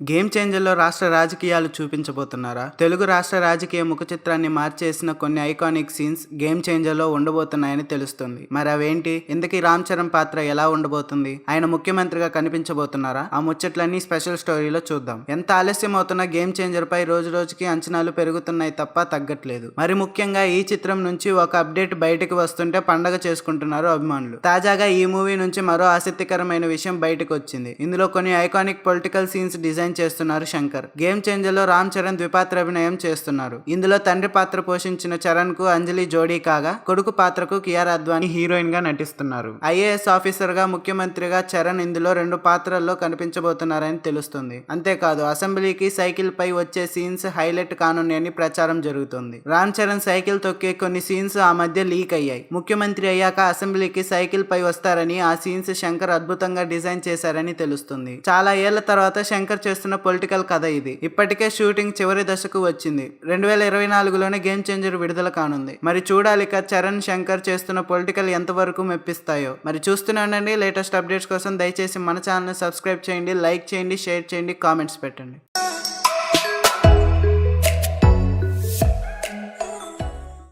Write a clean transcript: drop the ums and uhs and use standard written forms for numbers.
Game చేంజర్లో రాష్ట్ర రాజకీయాలు చూపించబోతున్నారా? తెలుగు రాష్ట్ర రాజకీయ ముఖ చిత్రాన్ని మార్చేసిన కొన్ని ఐకానిక్ సీన్స్ గేమ్ చేంజర్లో ఉండబోతున్నాయని తెలుస్తుంది. మరి అవేంటి? ఇంతకీ రామ్ చరణ్ పాత్ర ఎలా ఉండబోతుంది? ఆయన ముఖ్యమంత్రిగా కనిపించబోతున్నారా? ఆ ముచ్చట్లన్నీ స్పెషల్ స్టోరీలో చూద్దాం. ఎంత ఆలస్యం అవుతున్నా గేమ్ చేంజర్ పై రోజు రోజుకి అంచనాలు పెరుగుతున్నాయి తప్ప తగ్గట్లేదు. మరి ముఖ్యంగా ఈ చిత్రం నుంచి ఒక అప్డేట్ బయటకు వస్తుంటే పండగ చేసుకుంటున్నారు అభిమానులు. తాజాగా ఈ మూవీ నుంచి మరో ఆసక్తికరమైన విషయం బయటకు వచ్చింది. ఇందులో కొన్ని ఐకానిక్ పొలిటికల్ సీన్స్ డిజైన్ చేస్తున్నారు శంకర్. గేమ్ చేంజర్ లో రామ్ చరణ్ ద్విపాత్ర అభినయం చేస్తున్నారు. ఇందులో తండ్రి పాత్ర పోషించిన చరణ్ కు అంజలి జోడీ కాగా, కొడుకు పాత్రకు కియారా అద్వానీ హీరోయిన్ గా నటిస్తున్నారు. ఐఏఎస్ ఆఫీసర్ గా ముఖ్యమంత్రిగా చరణ్ ఇందులో 2 పాత్రల్లో కనిపించబోతున్నారని తెలుస్తుంది. అంతేకాదు అసెంబ్లీకి సైకిల్ పై వచ్చే సీన్స్ హైలైట్ కానున్నాయని ప్రచారం జరుగుతుంది. రామ్ చరణ్ సైకిల్ తొక్కే కొన్ని సీన్స్ ఆ మధ్య లీక్ అయ్యాయి. ముఖ్యమంత్రి అయ్యాక అసెంబ్లీకి సైకిల్ పై వస్తారని ఆ సీన్స్ శంకర్ అద్భుతంగా డిజైన్ చేశారని తెలుస్తుంది. చాలా ఏళ్ల తర్వాత శంకర్ చేస్తున్న పొలిటికల్ కథ ఇది. ఇప్పటికే షూటింగ్ చివరి దశకు వచ్చింది. 2024లోనే గేమ్ చేంజర్ విడుదల కానుంది. మరి చూడాలిక చరణ్ శంకర్ చేస్తున్న పొలిటికల్ ఎంతవరకు మెప్పిస్తాయో. మరి చూస్తూనే ఉండండి. లేటెస్ట్ అప్డేట్స్ కోసం దయచేసి మన ఛానల్ సబ్స్క్రైబ్ చేయండి, లైక్ చేయండి, షేర్ చేయండి, కామెంట్స్ పెట్టండి.